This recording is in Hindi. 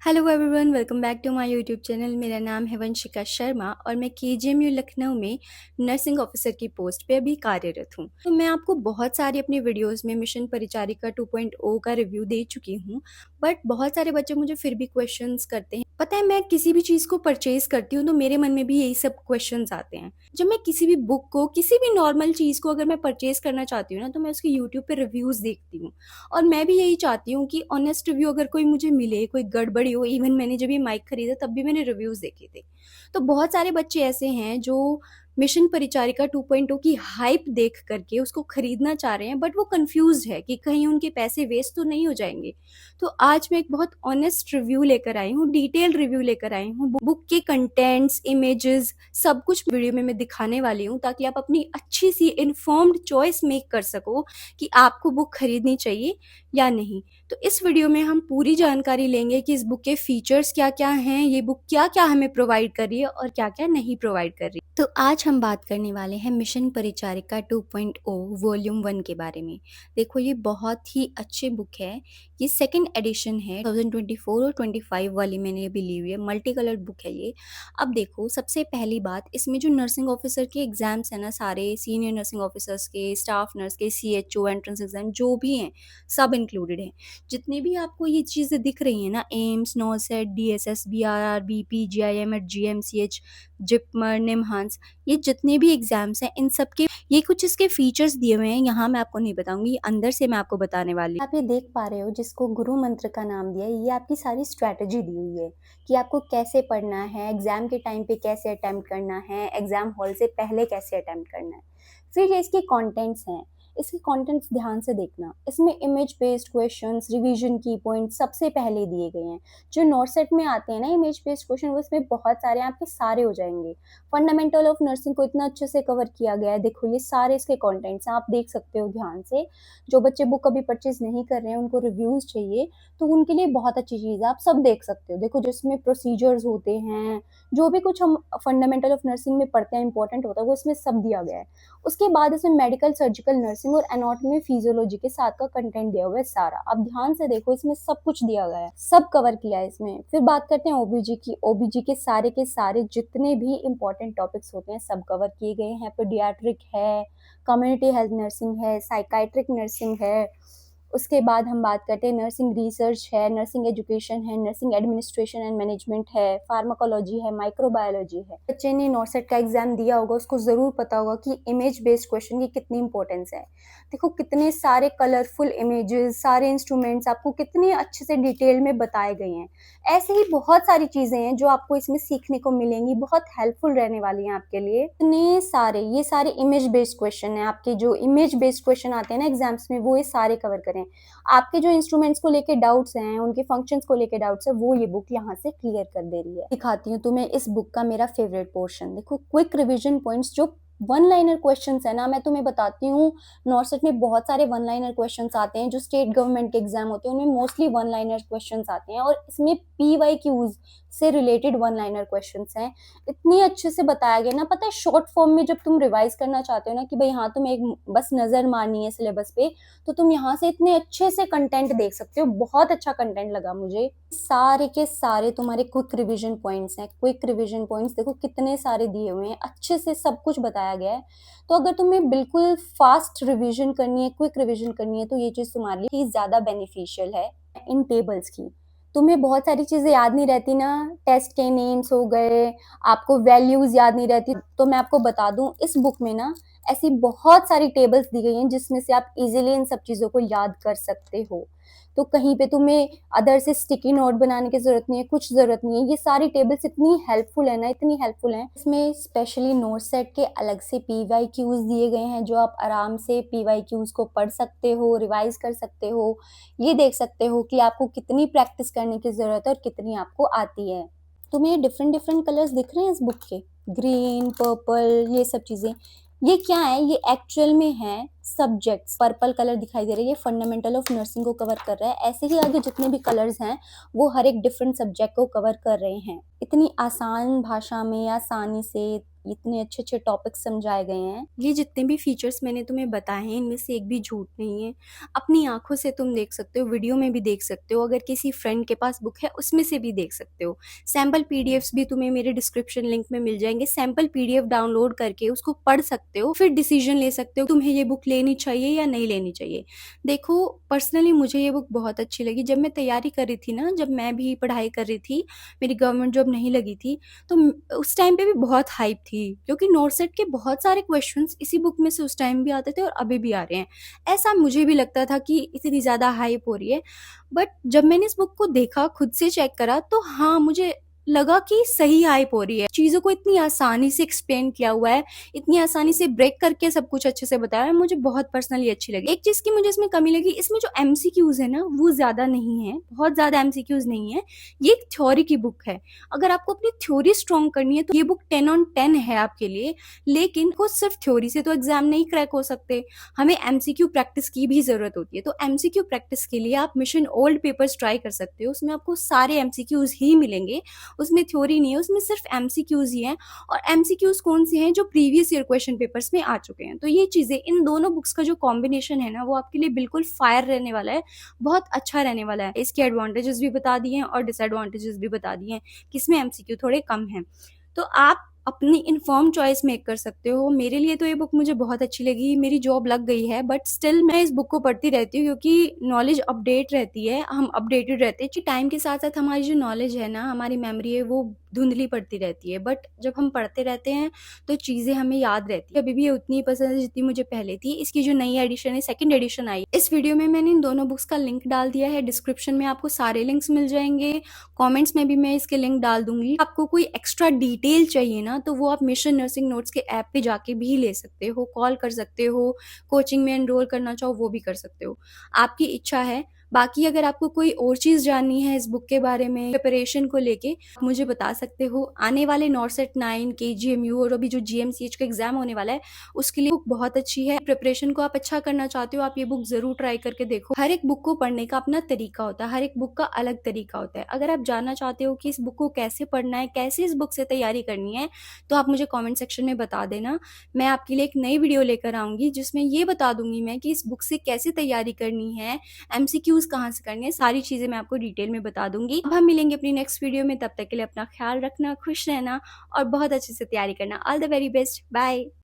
Hello everyone, welcome back to my YouTube channel. मेरा नाम है वंशिका शर्मा और मैं केजीएमयू लखनऊ में नर्सिंग ऑफिसर की पोस्ट पे अभी कार्यरत हूँ। तो मैं आपको बहुत सारी अपनी वीडियोस में मिशन परिचारिका 2.0 का रिव्यू दे चुकी हूँ, बट बहुत सारे बच्चे मुझे फिर भी क्वेश्चंस करते हैं। पता है, मैं किसी भी चीज़ को परचेज करती हूँ तो मेरे मन में भी यही सब क्वेश्चंस आते हैं। जब मैं किसी भी बुक को, किसी भी नॉर्मल चीज़ को अगर मैं परचेज करना चाहती हूँ ना, तो मैं उसके यूट्यूब पे रिव्यूज़ देखती हूँ। और मैं भी यही चाहती हूँ कि ऑनेस्ट रिव्यू अगर कोई मुझे मिले, कोई गड़बड़ी हो। इवन मैंने जब ये माइक खरीदा तब भी मैंने रिव्यूज़ देखे थे। तो बहुत सारे बच्चे ऐसे हैं जो मिशन परिचारिका 2.0 की हाइप देख करके उसको खरीदना चाह रहे हैं, बट वो कंफ्यूज्ड है कि कहीं उनके पैसे वेस्ट तो नहीं हो जाएंगे। तो आज मैं एक बहुत ऑनेस्ट रिव्यू लेकर आई हूँ, डिटेल रिव्यू लेकर आई हूँ। बुक के कंटेंट्स, इमेजेस, सब कुछ वीडियो में मैं दिखाने वाली हूँ, ताकि आप अपनी अच्छी सी इन्फॉर्म्ड चॉइस मेक कर सको कि आपको बुक खरीदनी चाहिए या नहीं। तो इस वीडियो में हम पूरी जानकारी लेंगे कि इस बुक के फीचर्स क्या क्या हैं, ये बुक क्या क्या हमें प्रोवाइड कर रही है और क्या क्या नहीं प्रोवाइड कर रही है। तो आज हम बात करने वाले हैं मिशन परिचारिका 2.0 वॉल्यूम 1 के बारे में। देखो, ये बहुत ही अच्छी बुक है। ये सेकंड एडिशन है, 2024 और 25 वाली मैंने अभी ली हुई है। मल्टी कलर्ड बुक है ये। अब देखो, सबसे पहली बात, इसमें जो नर्सिंग ऑफिसर के एग्जाम्स हैं ना, सारे सीनियर नर्सिंग ऑफिसर्स के, स्टाफ नर्स के, CHO एंट्रेंस एग्जाम जो भी हैं, सब इंक्लूडेड हैं। जितनी भी आपको ये चीज़ें दिख रही हैं ना, AIIMS, NORCET, DSS, BRR, BP, GIM at GMCH, JIPMER, NIMHANS, ये जितने भी एग्जाम्स हैं, इन सब के ये कुछ इसके फीचर्स दिए हुए हैं। यहाँ मैं आपको नहीं बताऊंगी, अंदर से मैं आपको बताने वाली हूँ। आप ये देख पा रहे हो, जिसको गुरु मंत्र का नाम दिया है, ये आपकी सारी स्ट्रैटेजी दी हुई है कि आपको कैसे पढ़ना है, एग्जाम के टाइम पे कैसे अटेम्प्ट करना है, एग्जाम हॉल से पहले कैसे अटेम्प्ट करना है। फिर ये इसके कंटेंट्स हैं। इसके कंटेंट्स ध्यान से देखना। इसमें इमेज बेस्ड क्वेश्चंस, रिवीजन की पॉइंट सबसे पहले दिए गए हैं। जो नॉर्सेट में आते हैं ना इमेज बेस्ड क्वेश्चन, वो इसमें बहुत सारे आपके सारे हो जाएंगे। फंडामेंटल ऑफ नर्सिंग को इतना अच्छे से कवर किया गया है। देखो, ये सारे इसके कंटेंट्स हैं, आप देख सकते हो ध्यान से। जो बच्चे बुक अभी परचेज नहीं कर रहे हैं, उनको रिव्यूज चाहिए, तो उनके लिए बहुत अच्छी चीज़ है। आप सब देख सकते हो। देखो, जिसमें प्रोसीजर्स होते हैं, जो भी कुछ हम फंडामेंटल ऑफ नर्सिंग में पढ़ते हैं, इंपॉर्टेंट होता है, वो इसमें सब दिया गया है। उसके बाद इसमें मेडिकल, सर्जिकल, नर्सिंग और एनाटॉमी, फिजियोलॉजी के साथ का कंटेंट दिया हुआ है सारा। अब ध्यान से देखो, इसमें सब कुछ दिया गया है, सब कवर किया है इसमें। फिर बात करते हैं ओबीजी की। ओबीजी के सारे जितने भी इंपॉर्टेंट टॉपिक्स होते हैं, सब कवर किए गए हैं। पीडियाट्रिक है, कम्युनिटी हेल्थ नर्सिंग है, साइकाइट्रिक नर्सिंग है। उसके बाद हम बात करते हैं नर्सिंग रिसर्च है, नर्सिंग एजुकेशन है, नर्सिंग एडमिनिस्ट्रेशन एंड मैनेजमेंट है, फार्माकोलॉजी है, माइक्रोबायोलॉजी है। बच्चे ने नॉर्सेट का एग्जाम दिया होगा, उसको जरूर पता होगा कि इमेज बेस्ड क्वेश्चन की कितनी इंपॉर्टेंस है। देखो, कितने सारे कलरफुल इमेजेस, सारे इंस्ट्रूमेंट्स आपको कितने अच्छे से डिटेल में बताए गए हैं। ऐसे ही बहुत सारी चीजें हैं जो आपको इसमें सीखने को मिलेंगी, बहुत हेल्पफुल रहने वाली हैं आपके लिए। इतने सारे, ये सारे इमेज बेस्ड क्वेश्चन हैं। आपके जो इमेज बेस्ड क्वेश्चन आते हैं ना एग्जाम्स में, वो ये सारे कवर करें। आपके जो इंस्ट्रूमेंट्स को लेके डाउट्स हैं, उनके फंक्शंस को लेके डाउट्स है, वो ये बुक यहाँ से क्लियर कर दे रही है। दिखाती हूँ तुम्हें इस बुक का मेरा फेवरेट पोर्शन। देखो, क्विक रिवीजन पॉइंट्स, जो वन लाइनर क्वेश्चंस है ना, मैं तुम्हें बताती हूँ। नॉर्सेट में बहुत सारे वन लाइनर क्वेश्चंस आते हैं। जो स्टेट गवर्नमेंट के एग्जाम होते हैं, उनमें मोस्टली वन लाइनर क्वेश्चंस आते हैं, और इसमें PYQs से रिलेटेड वन लाइनर क्वेश्चंस हैं। इतनी अच्छे से बताया गया ना, पता है, शॉर्ट फॉर्म में जब तुम रिवाइज करना चाहते हो ना, कि भाई हाँ, तुम्हें एक बस नजर मारनी है सिलेबस पे, तो तुम यहाँ से इतने अच्छे से कंटेंट देख सकते हो। बहुत अच्छा कंटेंट लगा मुझे। सारे के सारे तुम्हारे क्विक रिवीजन पॉइंट्स हैं। क्विक रिवीजन पॉइंट्स देखो कितने सारे दिए हुए हैं, अच्छे से सब कुछ बताया गया है। तो अगर तुम्हें बिल्कुल फास्ट रिवीजन करनी है, क्विक रिवीजन करनी है, तो ये चीज तुम्हारे लिए ही ज्यादा बेनिफिशियल है। इन टेबल्स की तुम्हें बहुत सारी चीजें याद नहीं रहती ना, टेस्ट के नेम्स हो गए, आपको वैल्यूज याद नहीं रहती, तो मैं आपको बता दूं, इस बुक में ना ऐसी बहुत सारी टेबल्स दी गई हैं, जिसमें से आप इजीली इन सब चीजों को याद कर सकते हो। तो कहीं पे तुम्हें अदर से स्टिकी नोट बनाने की जरूरत नहीं है, कुछ जरूरत नहीं है। ये सारी टेबल्स इतनी हेल्पफुल है ना, इतनी हेल्पफुल है। इसमें स्पेशली नोटसेट के अलग से PYQs दिए गए हैं, जो आप आराम से PYQs को पढ़ सकते हो, रिवाइज कर सकते हो। ये देख सकते हो कि आपको कितनी प्रैक्टिस करने की जरूरत है और कितनी आपको आती है। तुम्हें ये डिफरेंट डिफरेंट कलर्स दिख रहे हैं इस बुक के, ग्रीन, पर्पल, ये सब चीजें, ये क्या है? ये एक्चुअल में है सब्जेक्ट्स। पर्पल कलर दिखाई दे रहा है, ये फंडामेंटल ऑफ नर्सिंग को कवर कर रहा है। ऐसे ही आगे जितने भी कलर्स हैं, वो हर एक डिफरेंट सब्जेक्ट को कवर कर रहे हैं। इतनी आसान भाषा में, आसानी से इतने अच्छे-अच्छे टॉपिक्स समझाए गए हैं। ये जितने भी फीचर्स मैंने तुम्हें बताए हैं, इनमें से एक भी झूठ नहीं है। अपनी आँखों से तुम देख सकते हो, वीडियो में भी देख सकते हो, अगर किसी फ्रेंड के पास बुक है, उसमें से भी देख सकते हो। सैंपल पीडीएफ्स भी तुम्हें मेरे डिस्क्रिप्शन लिंक में मिल जाएँगे। सैंपल पीडीएफ डाउनलोड करके उसको पढ़ सकते हो, फिर डिसीजन ले सकते हो, तुम्हें ये बुक लेनी चाहिए या नहीं लेनी चाहिए। देखो, पर्सनली मुझे ये बुक बहुत अच्छी लगी। जब मैं तैयारी कर रही थी ना, जब मैं भी पढ़ाई कर रही थी, मेरी गवर्नमेंट जॉब नहीं लगी थी, तो उस टाइम पे भी बहुत हाइप थी, क्योंकि नॉर्सेट के बहुत सारे क्वेश्चंस इसी बुक में से उस टाइम भी आते थे और अभी भी आ रहे हैं। ऐसा मुझे भी लगता था कि इतनी ज़्यादा हाइप हो रही है, बट जब मैंने इस बुक को देखा, खुद से चेक करा, तो हाँ, मुझे लगा कि सही हाइप हो रही है। चीज़ों को इतनी आसानी से एक्सप्लेन किया हुआ है, इतनी आसानी से ब्रेक करके सब कुछ अच्छे से बताया है, मुझे बहुत पर्सनली अच्छी लगी। एक चीज़ की मुझे इसमें कमी लगी, इसमें जो एमसीक्यूज़ है ना, वो ज़्यादा नहीं है, बहुत ज़्यादा एमसीक्यूज़ नहीं है। ये एक थ्योरी की बुक है। अगर आपको अपनी थ्योरी स्ट्रॉन्ग करनी है, तो ये बुक 10 ऑन 10 है आपके लिए, लेकिन वो सिर्फ थ्योरी से तो एग्ज़ाम नहीं क्रैक हो सकते। हमें एमसीक्यू प्रैक्टिस की भी ज़रूरत होती है। तो एमसीक्यू प्रैक्टिस के लिए आप मिशन ओल्ड पेपर्स ट्राई कर सकते हो। उसमें आपको सारे एमसीक्यूज़ ही मिलेंगे, उसमें थ्योरी नहीं है, उसमें सिर्फ एमसीक्यूज़ ही हैं, और एमसीक्यूज़ कौन से हैं, जो प्रीवियस ईयर क्वेश्चन पेपर्स में आ चुके हैं। तो ये चीज़ें, इन दोनों बुक्स का जो कॉम्बिनेशन है ना, वो आपके लिए बिल्कुल फायर रहने वाला है, बहुत अच्छा रहने वाला है। इसके एडवांटेजेस भी बता दिए हैं और डिसएडवांटेजेस भी बता दिए हैं, किसमें एमसीक्यू थोड़े कम हैं। तो आप अपनी इन्फॉर्म चॉइस मेक कर सकते हो। मेरे लिए तो ये बुक मुझे बहुत अच्छी लगी। मेरी जॉब लग गई है, बट स्टिल मैं इस बुक को पढ़ती रहती हूँ, क्योंकि नॉलेज अपडेट रहती है, हम अपडेटेड रहते हैं। टाइम के साथ साथ हमारी जो नॉलेज है ना, हमारी मेमोरी है, वो धुंधली पड़ती रहती है, बट जब हम पढ़ते रहते हैं तो चीज़ें हमें याद रहती है। अभी भी ये उतनी ही पसंद है जितनी मुझे पहले थी। इसकी जो नई एडिशन है, सेकंड एडिशन आई, इस वीडियो में मैंने इन दोनों बुक्स का लिंक डाल दिया है। डिस्क्रिप्शन में आपको सारे लिंक्स मिल जाएंगे, कमेंट्स में भी मैं इसके लिंक डाल दूंगी। आपको कोई एक्स्ट्रा डिटेल चाहिए ना, तो वो आप मिशन नर्सिंग नोट्स के ऐप पे जाके भी ले सकते हो, कॉल कर सकते हो, कोचिंग में एनरोल करना चाहो वो भी कर सकते हो, आपकी इच्छा है। बाकी अगर आपको कोई और चीज़ जाननी है इस बुक के बारे में, प्रिपरेशन को लेके, आप मुझे बता सकते हो। आने वाले नॉर्सेट 9, केजीएमयू और अभी जो जीएमसीएच का एग्जाम होने वाला है, उसके लिए बुक बहुत अच्छी है। प्रिपरेशन को आप अच्छा करना चाहते हो, आप ये बुक जरूर ट्राई करके देखो। हर एक बुक को पढ़ने का अपना तरीका होता है, हर एक बुक का अलग तरीका होता है। अगर आप जानना चाहते हो कि इस बुक को कैसे पढ़ना है, कैसे इस बुक से तैयारी करनी है, तो आप मुझे कॉमेंट सेक्शन में बता देना। मैं आपके लिए एक नई वीडियो लेकर आऊंगी, जिसमें ये बता दूंगी मैं कि इस बुक से कैसे तैयारी करनी है, एमसीक्यूज़ कहाँ से करनी है, सारी चीज़ें मैं आपको डिटेल में बता दूंगी। अब हम मिलेंगे अपनी नेक्स्ट वीडियो में, तब तक के लिए अपना ख्याल रखना, खुश रहना और बहुत अच्छे से तैयारी करना। All the very best, bye.